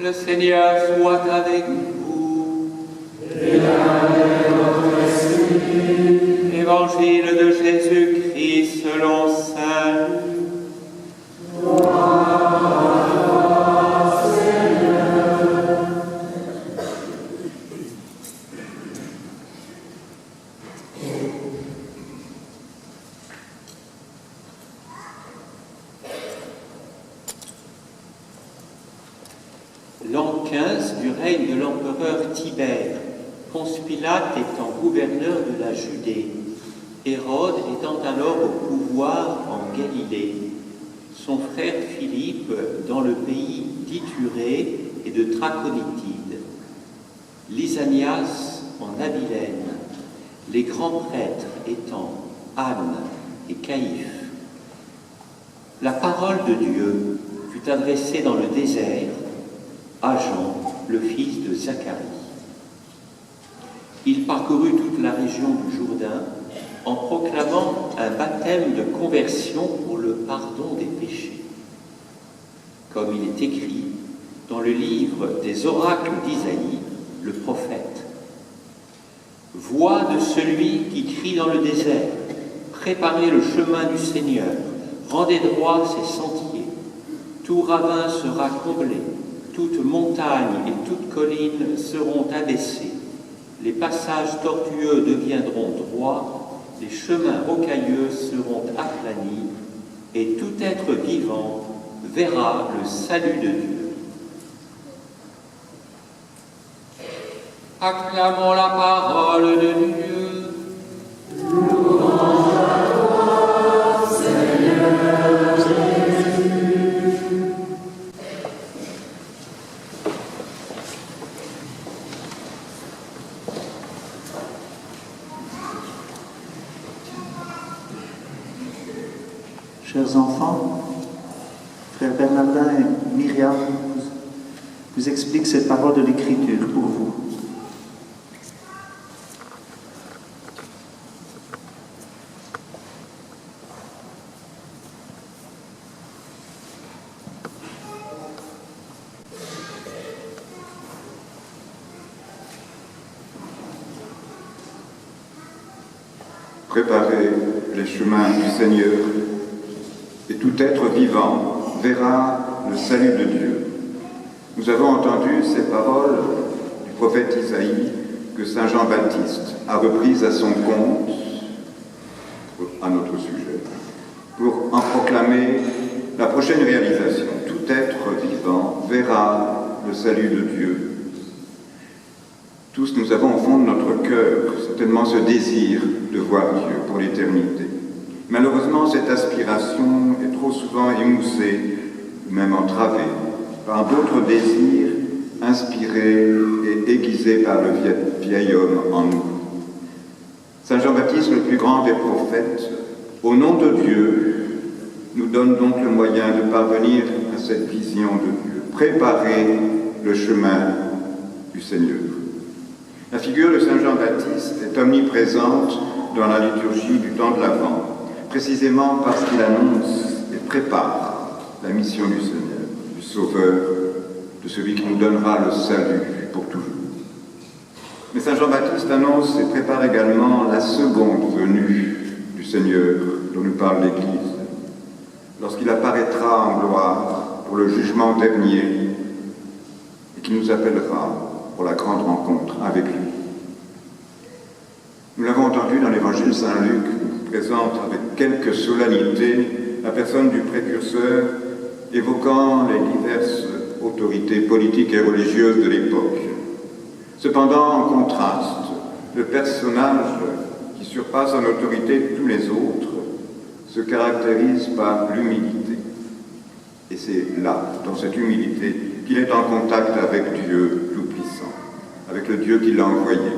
Le Seigneur soit avec vous. Et avec votre esprit. Évangile de Jésus-Christ selon saint Luc. L'an 15 du règne de l'empereur Tibère, Ponce Pilate étant gouverneur de la Judée, Hérode étant alors au pouvoir en Galilée, son frère Philippe dans le pays d'Ithurée et de Trachonitide, Lysanias en Abilène, les grands prêtres étant Anne et Caïphe. La parole de Dieu fut adressée dans le désert à Jean, le fils de Zacharie. Il parcourut toute la région du Jourdain en proclamant un baptême de conversion pour le pardon des péchés. Comme il est écrit dans le livre des oracles d'Isaïe, le prophète. Voix de celui qui crie dans le désert, préparez le chemin du Seigneur, rendez droit ses sentiers. Tout ravin sera comblé, toute montagne et toute colline seront abaissées. Les passages tortueux deviendront droits, les chemins rocailleux seront aplanis, et tout être vivant verra le salut de Dieu. Acclamons la parole de Dieu. Louange à toi, Seigneur Jésus. Chers enfants, frère Bernardin et Myriam vous expliquent cette parole de l'Écriture pour vous. Préparez les chemins du Seigneur, et tout être vivant verra le salut de Dieu. Nous avons entendu ces paroles du prophète Isaïe que saint Jean-Baptiste a reprises à son compte, à notre sujet, pour en proclamer la prochaine réalisation. Tout être vivant verra le salut de Dieu. Tous nous avons au fond de notre cœur certainement ce désir de voir Dieu pour l'éternité. Malheureusement, cette aspiration est trop souvent émoussée, même entravée, par d'autres désirs inspirés et aiguisés par le vieil homme en nous. Saint Jean-Baptiste, le plus grand des prophètes, au nom de Dieu, nous donne donc le moyen de parvenir à cette vision de Dieu, préparer le chemin du Seigneur. La figure de Saint Jean-Baptiste est omniprésente dans la liturgie du temps de l'Avent, précisément parce qu'il annonce et prépare la mission du Seigneur, du Sauveur, de celui qui nous donnera le salut pour toujours. Mais Saint Jean-Baptiste annonce et prépare également la seconde venue du Seigneur dont nous parle l'Église, lorsqu'il apparaîtra en gloire pour le jugement dernier et qui nous appellera pour la grande rencontre avec lui. Nous l'avons entendu dans l'Évangile Saint-Luc, qui présente avec quelque solennité la personne du précurseur, évoquant les diverses autorités politiques et religieuses de l'époque. Cependant, en contraste, le personnage qui surpasse en autorité tous les autres se caractérise par l'humilité. Et c'est là, dans cette humilité, qu'il est en contact avec Dieu Tout-Puissant, avec le Dieu qui l'a envoyé.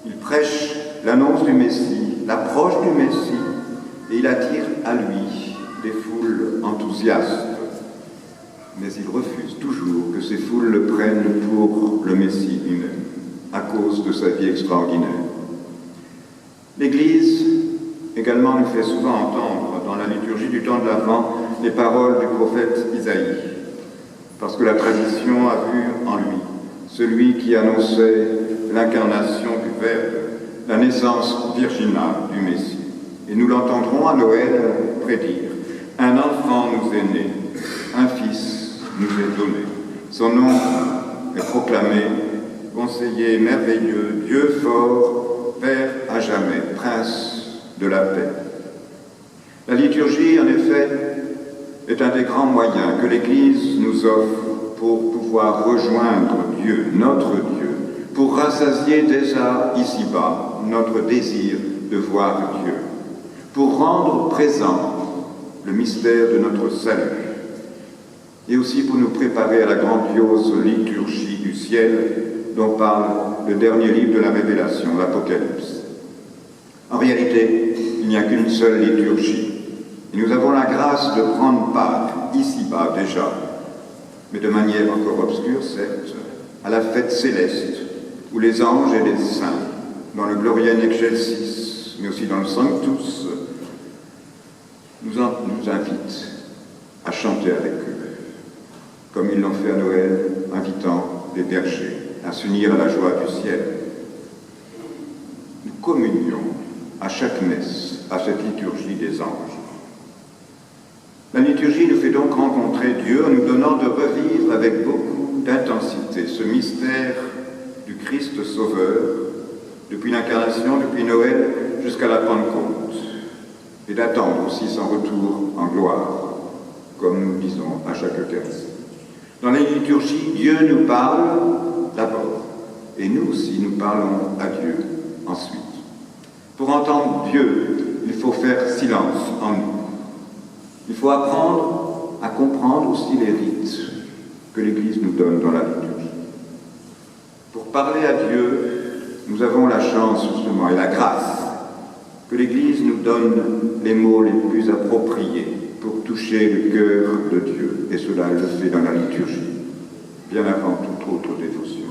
Il prêche l'annonce du Messie, l'approche du Messie, et il attire à lui des foules enthousiastes. Mais il refuse toujours que ces foules le prennent pour le Messie lui-même, à cause de sa vie extraordinaire. L'Église également nous fait souvent entendre dans la liturgie du temps de l'Avent les paroles du prophète Isaïe. parce que la tradition a vu en lui celui qui annonçait l'incarnation du Verbe, la naissance virginale du Messie. Et nous l'entendrons à Noël prédire. Un enfant nous est né, un fils nous est donné. Son nom est proclamé, conseiller merveilleux, Dieu fort, Père à jamais, Prince de la paix. La liturgie, en effet, est un des grands moyens que l'Église nous offre pour pouvoir rejoindre Dieu, notre Dieu, pour rassasier déjà ici-bas notre désir de voir Dieu, pour rendre présent le mystère de notre salut, et aussi pour nous préparer à la grandiose liturgie du ciel dont parle le dernier livre de la Révélation, l'Apocalypse. En réalité, il n'y a qu'une seule liturgie, et nous avons la grâce de prendre part, ici-bas déjà, mais de manière encore obscure, certes, à la fête céleste, où les anges et les saints, dans le Gloria in Excelsis, mais aussi dans le Sanctus, nous invitent à chanter avec eux, comme ils l'ont fait à Noël, invitant les bergers à s'unir à la joie du ciel. Nous communions à chaque messe, à cette liturgie des anges. La liturgie nous fait donc rencontrer Dieu en nous donnant de revivre avec beaucoup d'intensité ce mystère du Christ Sauveur, depuis l'incarnation, depuis Noël, jusqu'à la Pentecôte, et d'attendre aussi son retour en gloire, comme nous le disons à chaque Eucharistie. Dans la liturgie, Dieu nous parle d'abord, et nous aussi nous parlons à Dieu ensuite. Pour entendre Dieu, il faut faire silence en nous. Il faut apprendre à comprendre aussi les rites que l'Église nous donne dans la liturgie. Pour parler à Dieu, nous avons la chance justement et la grâce que l'Église nous donne les mots les plus appropriés pour toucher le cœur de Dieu. Et cela le fait dans la liturgie, bien avant toute autre dévotion.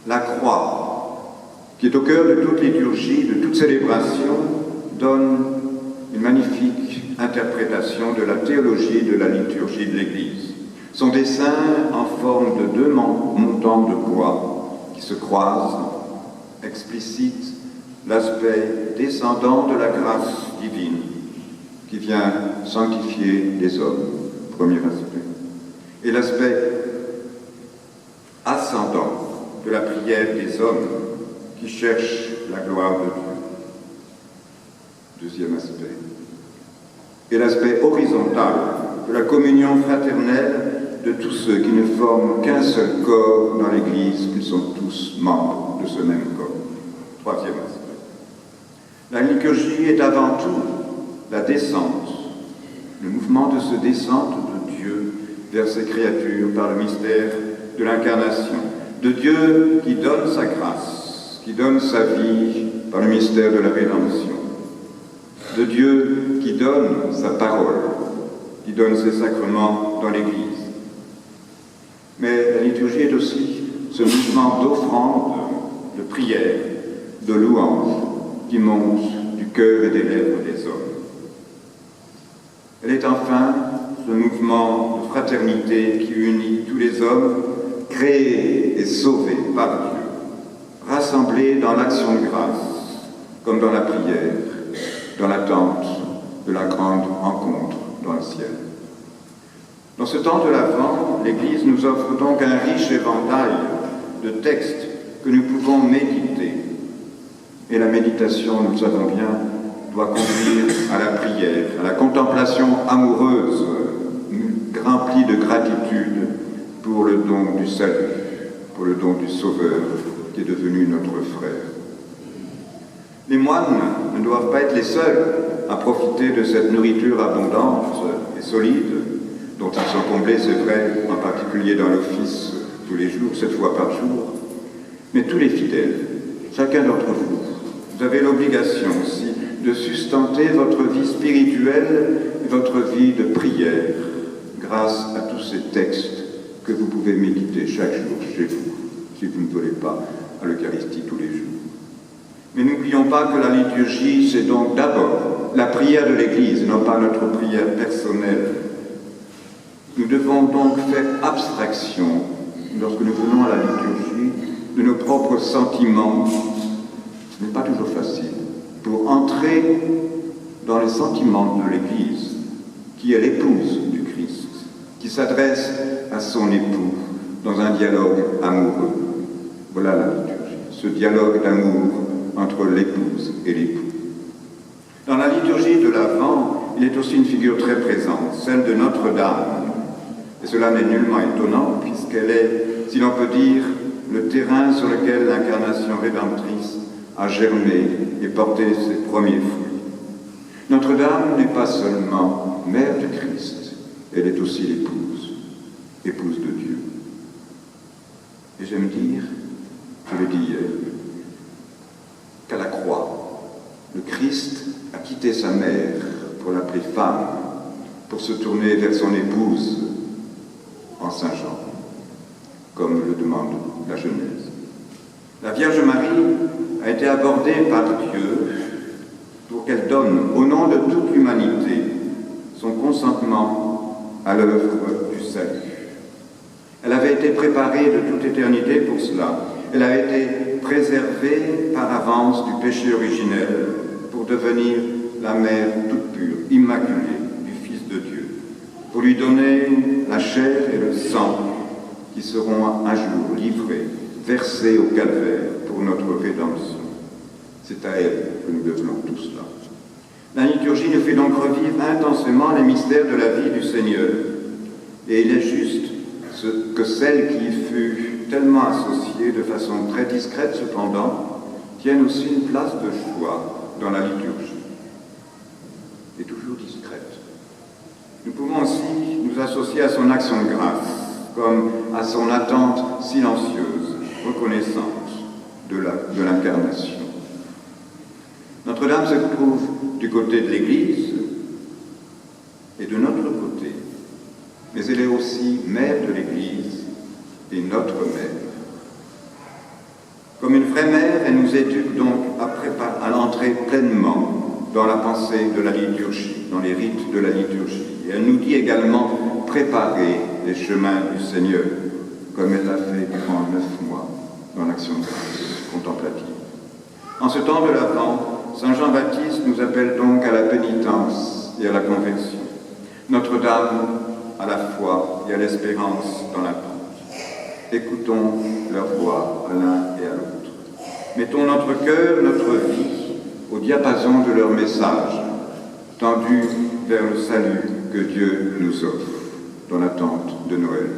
La croix, qui est au cœur de toute liturgie, de toute célébration, donne une magnifique interprétation de la théologie de la liturgie de l'Église. Son dessin en forme de deux montants de bois qui se croisent explicite l'aspect descendant de la grâce divine qui vient sanctifier les hommes, premier aspect, et l'aspect ascendant de la prière des hommes qui cherchent la gloire de Dieu, deuxième aspect, et l'aspect horizontal de la communion fraternelle de tous ceux qui ne forment qu'un seul corps dans l'Église, qu'ils sont tous membres de ce même corps. Troisième aspect. La liturgie est avant tout la descente, le mouvement de se descente de Dieu vers ses créatures par le mystère de l'incarnation, de Dieu qui donne sa grâce, qui donne sa vie par le mystère de la rédemption, de Dieu qui donne sa parole, qui donne ses sacrements dans l'Église. Mais la liturgie est aussi ce mouvement d'offrande, de prière, de louange qui monte du cœur et des lèvres des hommes. Elle est enfin ce mouvement de fraternité qui unit tous les hommes, créés et sauvés par Dieu, rassemblés dans l'action de grâce, comme dans la prière, dans l'attente de la grande rencontre dans le ciel. Dans ce temps de l'Avent, l'Église nous offre donc un riche éventail de textes que nous pouvons méditer. Et la méditation, nous le savons bien, doit conduire à la prière, à la contemplation amoureuse, remplie de gratitude pour le don du salut, pour le don du Sauveur qui est devenu notre frère. Les moines ne doivent pas être les seuls à profiter de cette nourriture abondante et solide dont ils sont comblés, c'est vrai, en particulier dans l'office tous les jours, 7 fois par jour, mais tous les fidèles, chacun d'entre vous, vous avez l'obligation aussi de sustenter votre vie spirituelle et votre vie de prière grâce à tous ces textes que vous pouvez méditer chaque jour chez vous, si vous ne voulez pas à l'Eucharistie tous les jours. Mais n'oublions pas que la liturgie, c'est donc d'abord la prière de l'Église, non pas notre prière personnelle. Nous devons donc faire abstraction, lorsque nous venons à la liturgie, de nos propres sentiments. Ce n'est pas toujours facile. Pour entrer dans les sentiments de l'Église, qui est l'épouse du Christ, qui s'adresse à son époux dans un dialogue amoureux. Voilà la liturgie, ce dialogue d'amour entre l'épouse et l'époux. Dans la liturgie de l'Avent, il est aussi une figure très présente, celle de Notre-Dame. Et cela n'est nullement étonnant, puisqu'elle est, si l'on peut dire, le terrain sur lequel l'incarnation rédemptrice a germé et porté ses premiers fruits. Notre-Dame n'est pas seulement mère du Christ, elle est aussi l'épouse, épouse de Dieu. Et j'aime dire, je l'ai dit hier, qu'à la croix, le Christ a quitté sa mère pour l'appeler femme, pour se tourner vers son épouse en Saint Jean, comme le demande la Genèse. La Vierge Marie a été abordée par Dieu pour qu'elle donne, au nom de toute l'humanité, son consentement à l'œuvre du salut. Elle avait été préparée de toute éternité pour cela. Elle a été préservée par avance du péché originel pour devenir la mère toute pure, immaculée du Fils de Dieu, pour lui donner la chair et le sang qui seront un jour livrés, versés au calvaire pour notre rédemption. C'est à elle que nous devons tout cela. La liturgie nous fait donc revivre intensément les mystères de la vie du Seigneur. Et il est juste que celle qui y fut tellement associée de façon très discrète cependant, tienne aussi une place de choix dans la liturgie. Et toujours discrète. Nous pouvons aussi nous associer à son action de grâce, comme à son attente silencieuse, reconnaissante de l'incarnation. Notre-Dame se trouve du côté de l'Église et de notre côté, mais elle est aussi mère de l'Église et notre mère. Comme une vraie mère, elle nous éduque donc à entrer pleinement dans la pensée de la liturgie, dans les rites de la liturgie. Et elle nous dit également préparer les chemins du Seigneur, comme elle l'a fait durant 9 mois dans l'action de grâce contemplative. En ce temps de l'Avent, Saint Jean-Baptiste nous appelle donc à la pénitence et à la conversion. Notre-Dame à la foi et à l'espérance dans l'attente. Écoutons leur voix à l'un et à l'autre. Mettons notre cœur, notre vie au diapason de leur message, tendu vers le salut que Dieu nous offre dans l'attente de Noël.